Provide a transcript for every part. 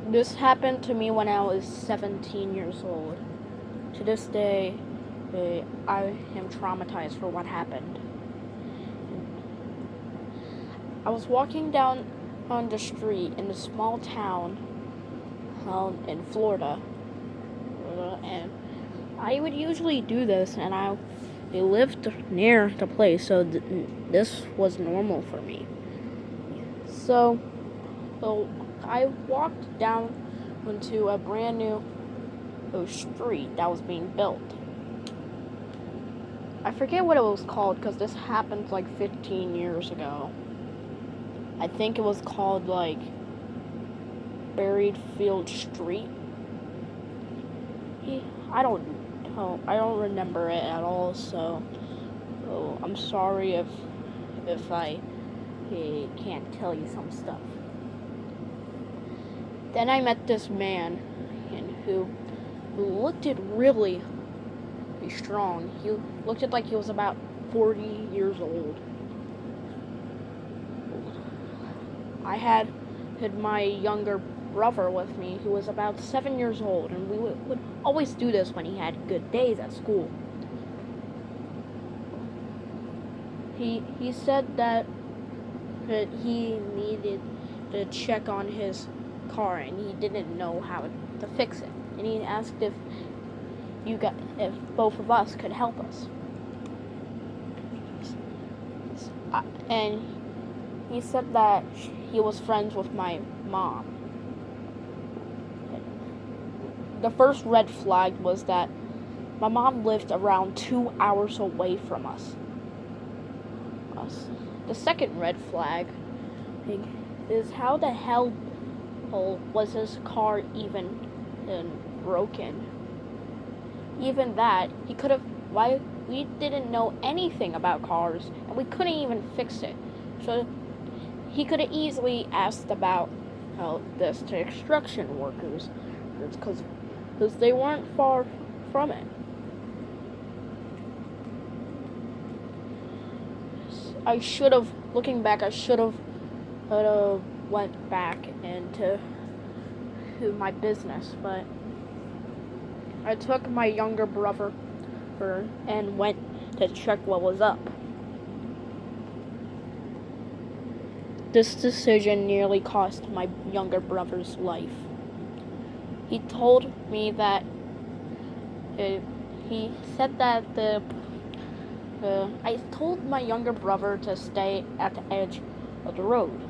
This happened to me when I was 17 years old. To this day, I am traumatized for what happened. I was walking down on the street in a small town in Florida, and I would usually do this, and I lived near the place, so this was normal for me. So I walked down into a brand new street that was being built. I forget what it was called because this happened like 15 years ago. I think it was called like Buried Field Street. I don't know. I don't remember it at all. So I'm sorry if I can't tell you some stuff. Then I met this man, and who looked it really strong. He looked it like he was about 40 years old. I had my younger brother with me who was about 7 years old, and we would always do this when he had good days at school. He said that he needed to check on his car and he didn't know how to fix it, and he asked if both of us could help us. And he said that he was friends with my mom. The first red flag was that my mom lived around 2 hours away from us. The second red flag is how the hell was his car even broken? Even that, why we didn't know anything about cars, and we couldn't even fix it. So he could have easily asked about this to construction workers, because they weren't far from it. Looking back, I should have went back into my business, but I took my younger brother and went to check what was up. This decision nearly cost my younger brother's life. He told me that he said that I told my younger brother to stay at the edge of the road.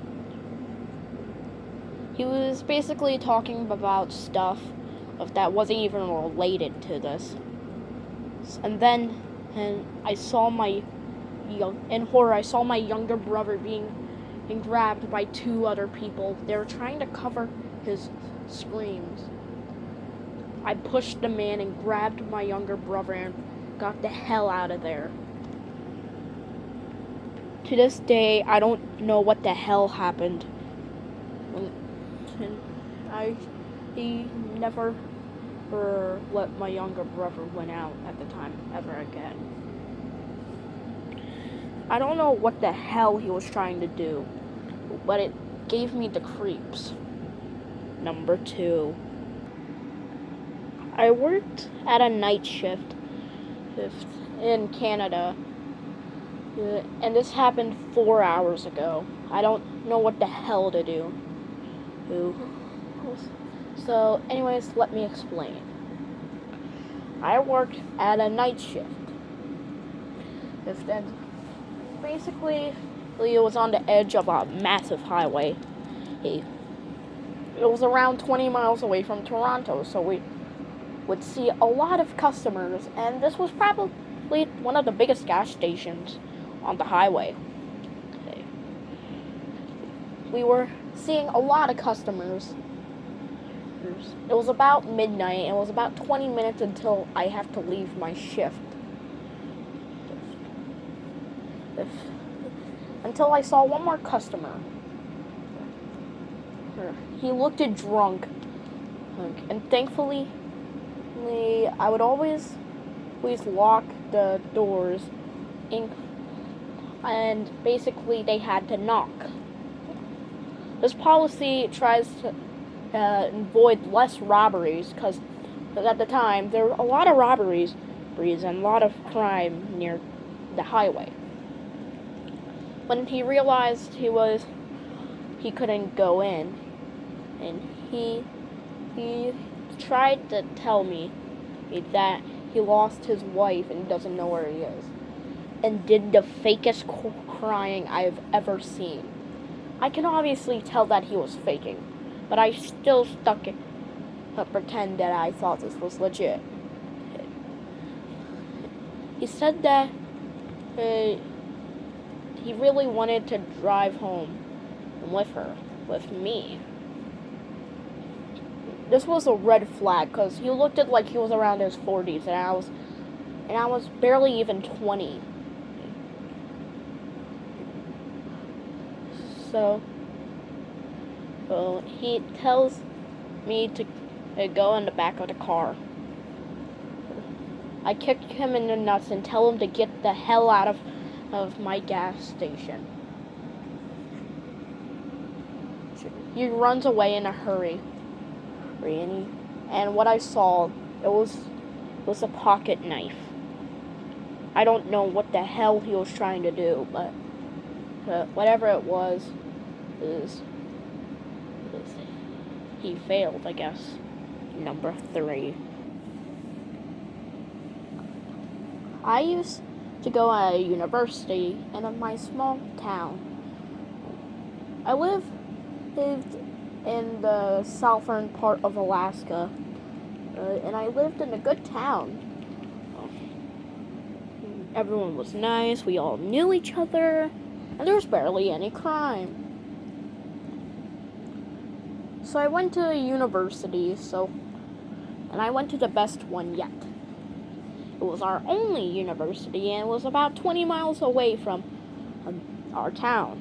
He was basically talking about stuff that wasn't even related to this. And then I saw my younger brother being grabbed by two other people. They were trying to cover his screams. I pushed the man and grabbed my younger brother and got the hell out of there. To this day, I don't know what the hell happened. He never let my younger brother went out at the time ever again. I don't know what the hell he was trying to do, but it gave me the creeps. Number 2. I worked at a night shift in Canada, and this happened 4 hours ago. I don't know what the hell to do. So, anyways, let me explain. I worked at a night shift. Basically, it was on the edge of a massive highway. It was around 20 miles away from Toronto, so we would see a lot of customers, and this was probably one of the biggest gas stations on the highway. We were seeing a lot of customers. It was about midnight, and it was about 20 minutes until I have to leave my shift. Until I saw one more customer. He looked drunk, and thankfully, I would always lock the doors, and basically they had to knock. This policy tries avoid less robberies, because at the time there were a lot of robberies and a lot of crime near the highway. When he realized he couldn't go in, and he tried to tell me that he lost his wife and doesn't know where he is, and did the fakest crying I've ever seen. I can obviously tell that he was faking, but I still stuck it, pretend that I thought this was legit. He said that he really wanted to drive home with me. This was a red flag, because he looked like he was around his 40s, and I was barely even 20. So he tells me to go in the back of the car. I kick him in the nuts and tell him to get the hell out of my gas station. He runs away in a hurry. And what I saw, it was a pocket knife. I don't know what the hell he was trying to do, but whatever it was, he failed, I guess. Number 3. I used to go at a university in my small town. I lived in the southern part of Alaska, and I lived in a good town. Everyone was nice, we all knew each other, and there was barely any crime. So I went to a university, and I went to the best one yet. It was our only university, and it was about 20 miles away from our town.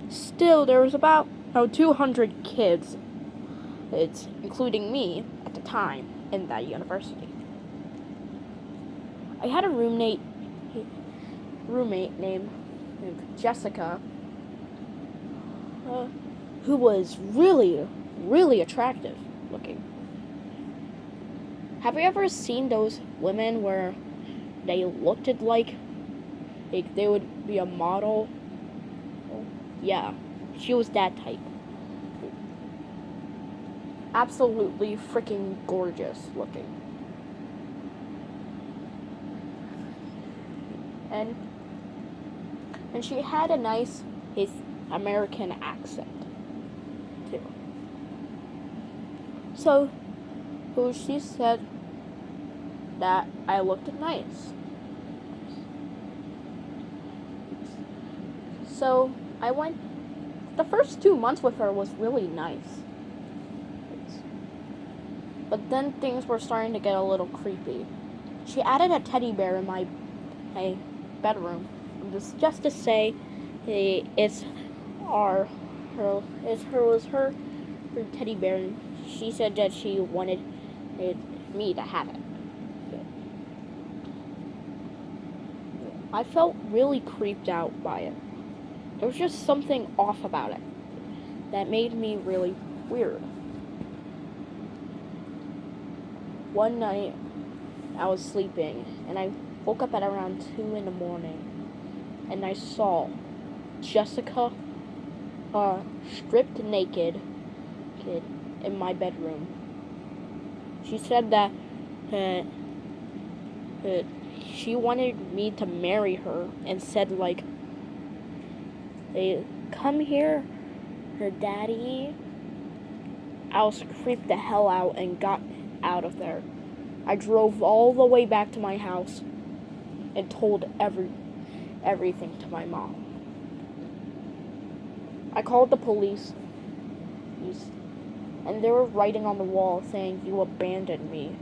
Still, there was about 200 kids, including me at the time, in that university. I had a roommate named Jessica, who was really, really attractive looking. Have you ever seen those women where they looked like they would be a model? Yeah, she was that type. Absolutely freaking gorgeous looking. And she had a nice American accent too. So she said that I looked nice. So I went. The first 2 months with her was really nice. But then things were starting to get a little creepy. She added a teddy bear in my bedroom, just to say was her teddy bear, and she said that she wanted me to have it. I felt really creeped out by it. There was just something off about it that made me really weird. One night, I was sleeping, and I woke up at around 2 in the morning, and I saw Jessica stripped naked in my bedroom. She said that she wanted me to marry her, and said like, "Hey, come here, her daddy." I was creeped the hell out and got out of there. I drove all the way back to my house and told everything to my mom. I called the police, and they were writing on the wall saying, "You abandoned me."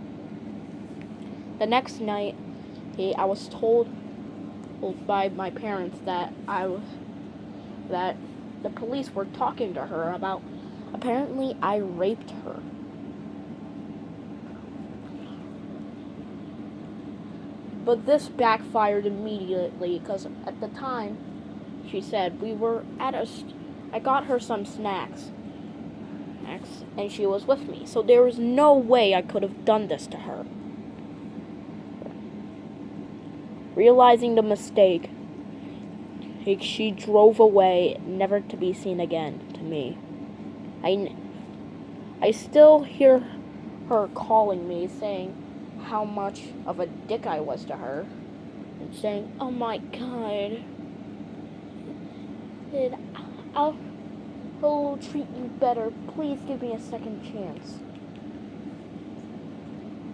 The next night, I was told by my parents that the police were talking to her about, apparently I raped her. But this backfired immediately, because at the time, she said, I got her some snacks. and she was with me. So there was no way I could have done this to her. Realizing the mistake, she drove away, never to be seen again to me. I still hear her calling me, saying how much of a dick I was to her, and saying, "Oh my God, I'll treat you better. Please give me a second chance."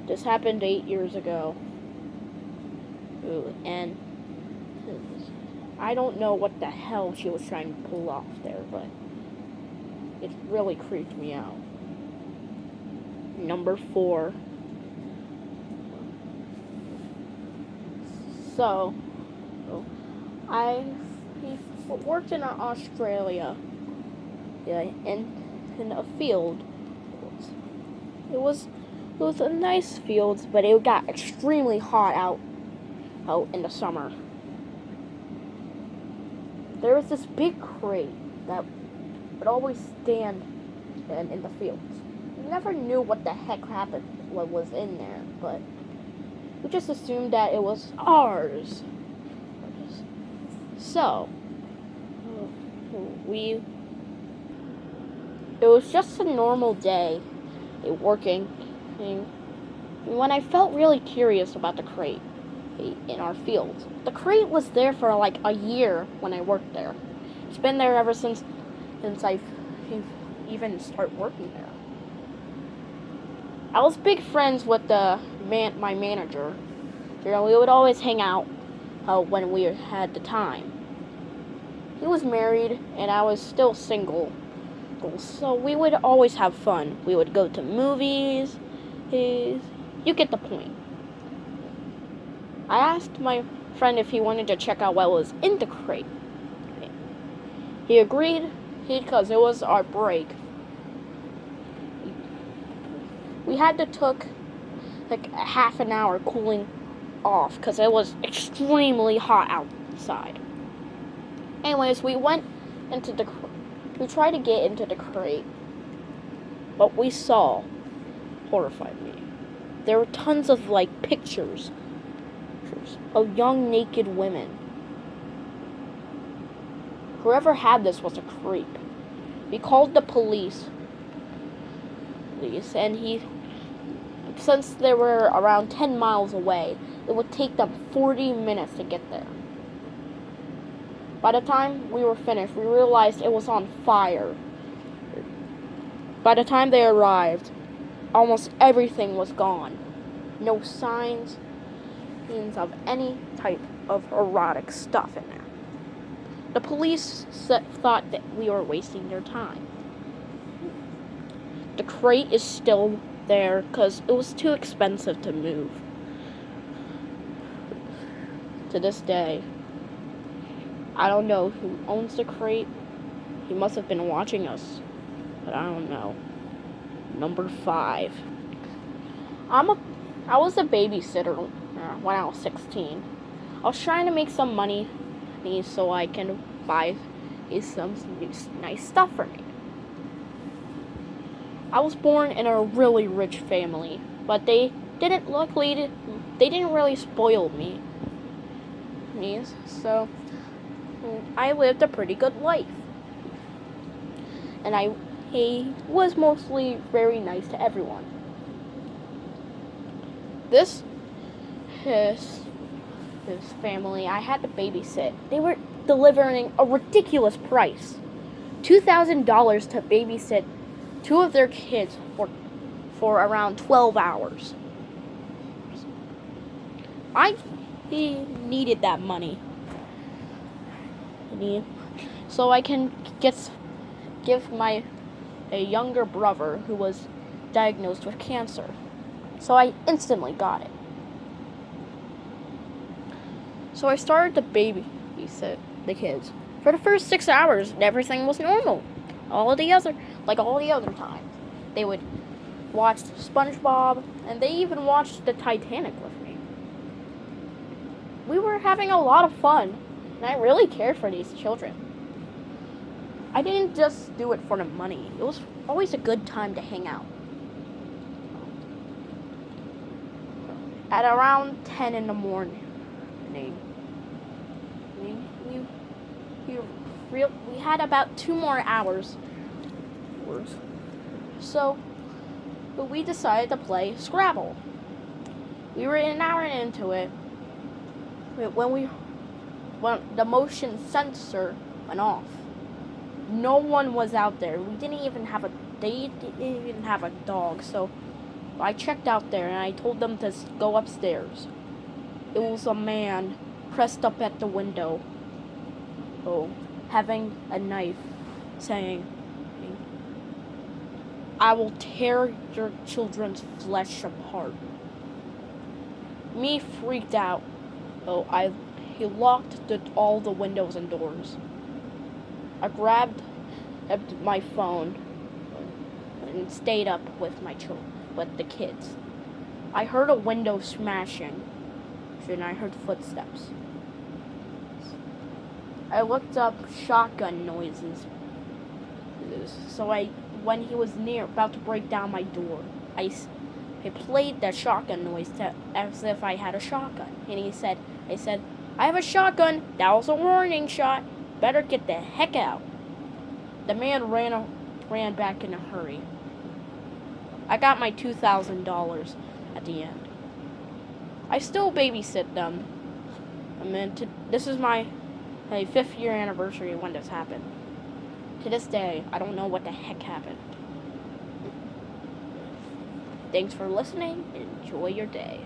This happened 8 years ago. Ooh, and I don't know what the hell she was trying to pull off there, but it really creeped me out. Number 4. So, I worked in Australia, in a field. It was a nice field, but it got extremely hot out in the summer. There was this big crate that would always stand in the fields. We never knew what the heck happened, what was in there, but we just assumed that it was ours. So, it was just a normal day, working, when I felt really curious about the crate in our field. The crate was there for like a year when I worked there. It's been there ever since I've even started working there. I was big friends with my manager. We would always hang out when we had the time. He was married and I was still single, so we would always have fun. We would go to movies. You get the point. I asked my friend if he wanted to check out what was in the crate. He agreed because it was our break. We had to took like a half an hour cooling off because it was extremely hot outside. Anyways, we went we tried to get into the crate. What we saw horrified me. There were tons of pictures of young naked women. Whoever had this was a creep. We called the police, and since they were around 10 miles away, it would take them 40 minutes to get there. By the time we were finished, we realized it was on fire. By the time they arrived, almost everything was gone. No signs of any type of erotic stuff in there. The police thought that we were wasting their time. The crate is still there because it was too expensive to move. To this day, I don't know who owns the crate. He must have been watching us, but I don't know. Number 5. I was a babysitter when I was 16. I was trying to make some money so I can buy some nice stuff for me. I was born in a really rich family, but they didn't really spoil me. So I lived a pretty good life. And he was mostly very nice to everyone. His family, I had to babysit. They were delivering a ridiculous price. $2,000 to babysit 2 of their kids for around 12 hours. He needed that money. So I can give a younger brother who was diagnosed with cancer. So I instantly got it. So I started to babysit the kids. For the first 6 hours, everything was normal. All the other times. They would watch SpongeBob, and they even watched the Titanic with me. We were having a lot of fun, and I really cared for these children. I didn't just do it for the money. It was always a good time to hang out. At around 10 in the morning, we had about 2 more hours. So, but we decided to play Scrabble. We were an hour into it when the motion sensor went off. No one was out there. They didn't even have a dog. So I checked out there and I told them to go upstairs. It was a man pressed up at the window, having a knife, saying, "I will tear your children's flesh apart." Me freaked out. He locked all the windows and doors. I grabbed my phone and stayed up with with the kids. I heard a window smashing, and I heard footsteps. I looked up shotgun noises. So when he was about to break down my door, I played that shotgun noise as if I had a shotgun. And I said, "I have a shotgun. That was a warning shot. Better get the heck out." The man ran back in a hurry. I got my $2,000 at the end. I still babysit them. This is my 5th year anniversary when this happened. To this day, I don't know what the heck happened. Thanks for listening. Enjoy your day.